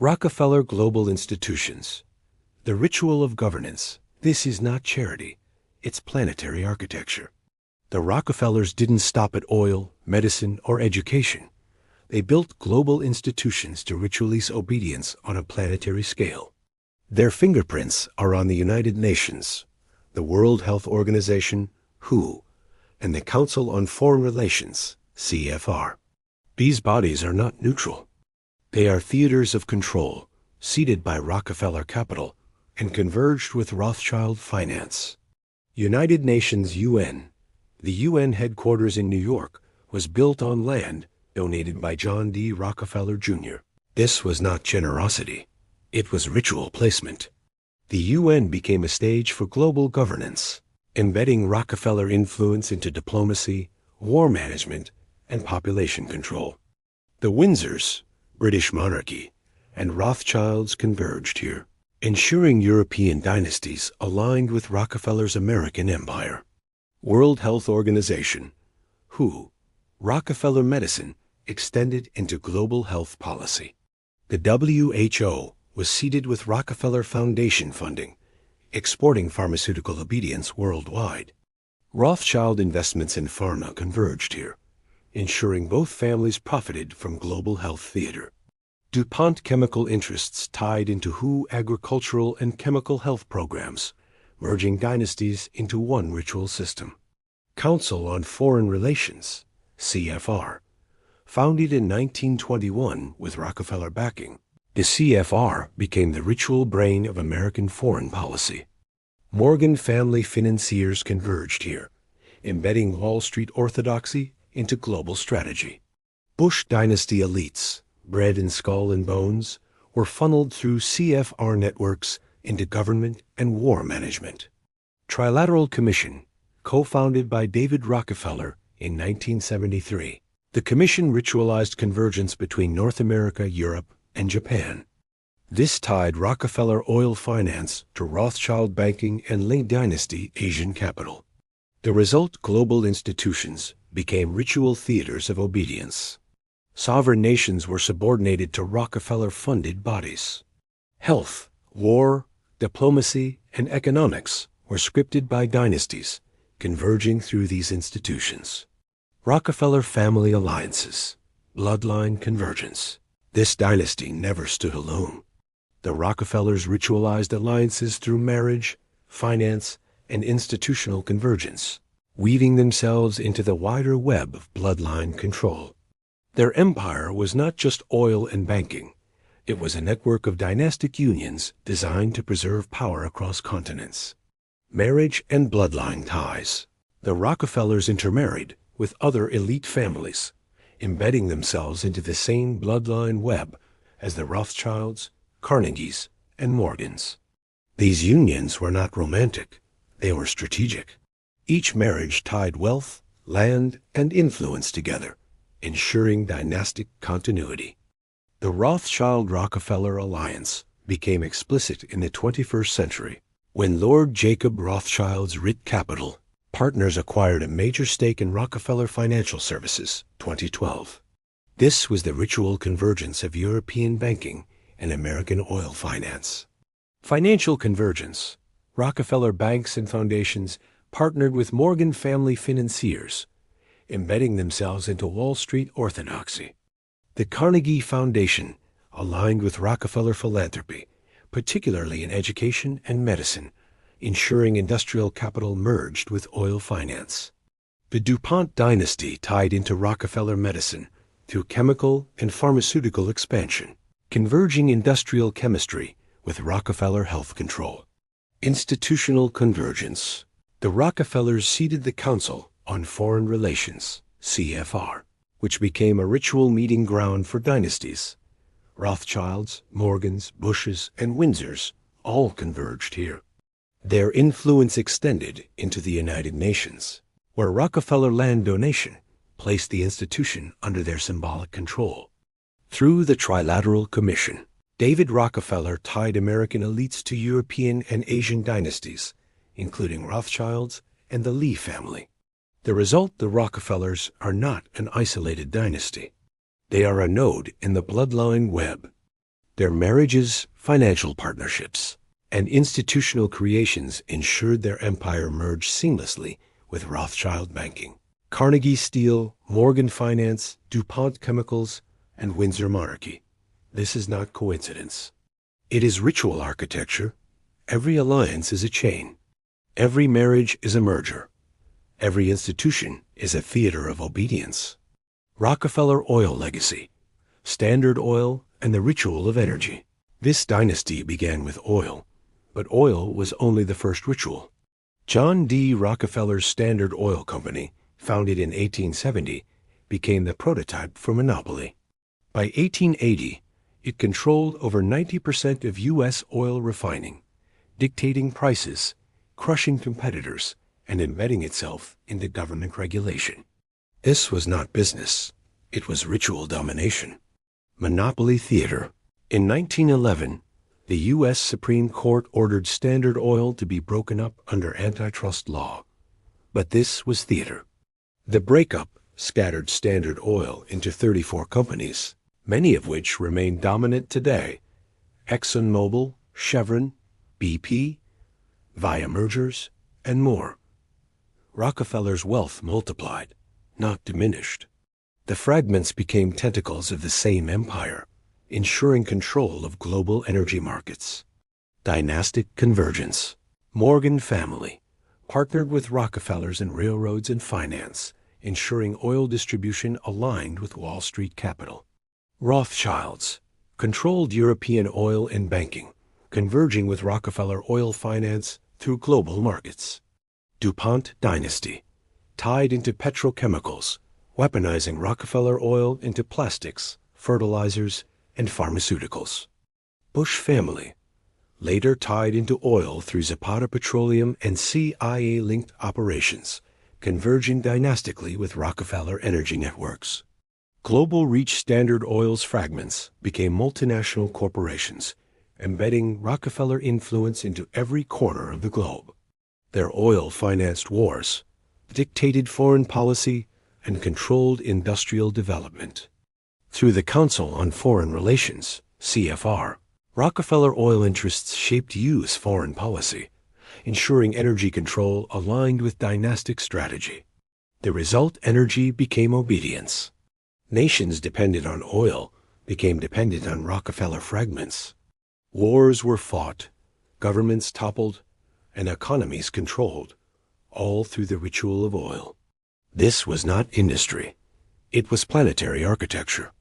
Rockefeller Global Institutions. The ritual of governance. This is not charity. It's planetary architecture. The Rockefellers didn't stop at oil, medicine, or education. They built global institutions to ritualize obedience on a planetary scale. Their fingerprints are on the United Nations, the World Health Organization, WHO, and the Council on Foreign Relations, CFR. These bodies are not neutral. They are theaters of control, seated by Rockefeller capital and converged with Rothschild finance. United Nations UN. The UN headquarters in New York was built on land donated by John D. Rockefeller Jr. This was not generosity. It was ritual placement. The UN became a stage for global governance, embedding Rockefeller influence into diplomacy, war management, and population control. The Windsors, British monarchy, and Rothschilds converged here, ensuring European dynasties aligned with Rockefeller's American empire. World Health Organization, WHO, Rockefeller medicine extended into global health policy. The WHO was seated with Rockefeller Foundation funding, exporting pharmaceutical obedience worldwide. Rothschild investments in pharma converged here, ensuring both families profited from global health theater. DuPont chemical interests tied into WHO agricultural and chemical health programs, merging dynasties into one ritual system. Council on Foreign Relations, CFR, founded in 1921 with Rockefeller backing. The CFR became the ritual brain of American foreign policy. Morgan family financiers converged here, embedding Wall Street orthodoxy into global strategy. Bush dynasty elites, bred in skull and bones, were funneled through CFR networks into government and war management. Trilateral Commission, co-founded by David Rockefeller in 1973. The commission ritualized convergence between North America, Europe, and Japan. This tied Rockefeller oil finance to Rothschild banking and Ling dynasty Asian capital. The result, global institutions became ritual theaters of obedience. Sovereign nations were subordinated to Rockefeller-funded bodies. Health, war, diplomacy, and economics were scripted by dynasties, converging through these institutions. Rockefeller family alliances, bloodline convergence. This dynasty never stood alone. The Rockefellers ritualized alliances through marriage, finance, and institutional convergence, weaving themselves into the wider web of bloodline control. Their empire was not just oil and banking. It was a network of dynastic unions designed to preserve power across continents. Marriage and bloodline ties. The Rockefellers intermarried with other elite families, embedding themselves into the same bloodline web as the Rothschilds, Carnegies, and Morgans. These unions were not romantic. They were strategic. Each marriage tied wealth, land, and influence together, ensuring dynastic continuity. The Rothschild-Rockefeller alliance became explicit in the 21st century when Lord Jacob Rothschild's Ritt Capital Partners acquired a major stake in Rockefeller Financial Services, 2012. This was the ritual convergence of European banking and American oil finance. Financial convergence. Rockefeller banks and foundations partnered with Morgan family financiers, embedding themselves into Wall Street orthodoxy. The Carnegie Foundation aligned with Rockefeller philanthropy, particularly in education and medicine, ensuring industrial capital merged with oil finance. The DuPont dynasty tied into Rockefeller medicine through chemical and pharmaceutical expansion, converging industrial chemistry with Rockefeller health control. Institutional convergence. The Rockefellers seeded the Council on Foreign Relations, CFR, which became a ritual meeting ground for dynasties. Rothschilds, Morgans, Bushes, and Windsors all converged here. Their influence extended into the United Nations, where Rockefeller land donation placed the institution under their symbolic control. Through the Trilateral Commission, David Rockefeller tied American elites to European and Asian dynasties, including Rothschilds and the Lee family. The result, the Rockefellers are not an isolated dynasty. They are a node in the bloodline web. Their marriages, financial partnerships, and institutional creations ensured their empire merged seamlessly with Rothschild banking, Carnegie Steel, Morgan Finance, DuPont Chemicals, and Windsor monarchy. This is not coincidence. It is ritual architecture. Every alliance is a chain. Every marriage is a merger. Every institution is a theater of obedience. Rockefeller oil legacy, Standard Oil, and the ritual of energy. This dynasty began with oil, but oil was only the first ritual. John D. Rockefeller's Standard Oil Company, founded in 1870, became the prototype for monopoly. By 1880, it controlled over 90% of U.S. oil refining, dictating prices, crushing competitors, and embedding itself into government regulation. This was not business. It was ritual domination. Monopoly theater. In 1911, the U.S. Supreme Court ordered Standard Oil to be broken up under antitrust law. But this was theater. The breakup scattered Standard Oil into 34 companies, many of which remain dominant today: Exxon, Chevron, BP, via mergers, and more. Rockefeller's wealth multiplied, not diminished. The fragments became tentacles of the same empire, ensuring control of global energy markets. Dynastic convergence. Morgan family partnered with Rockefellers in railroads and finance, ensuring oil distribution aligned with Wall Street capital. Rothschilds controlled European oil and banking, converging with Rockefeller oil finance through global markets. DuPont dynasty tied into petrochemicals, weaponizing Rockefeller oil into plastics, fertilizers, and pharmaceuticals. Bush family, later tied into oil through Zapata Petroleum and CIA-linked operations, converging dynastically with Rockefeller energy networks. Global reach Standard Oil's fragments became multinational corporations, embedding Rockefeller influence into every corner of the globe. Their oil-financed wars dictated foreign policy and controlled industrial development. Through the Council on Foreign Relations, CFR, Rockefeller oil interests shaped U.S. foreign policy, ensuring energy control aligned with dynastic strategy. The result: energy became obedience. Nations dependent on oil became dependent on Rockefeller fragments. Wars were fought, governments toppled, and economies controlled, all through the ritual of oil. This was not industry. It was planetary architecture.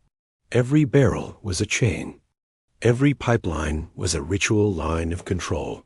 Every barrel was a chain. Every pipeline was a ritual line of control.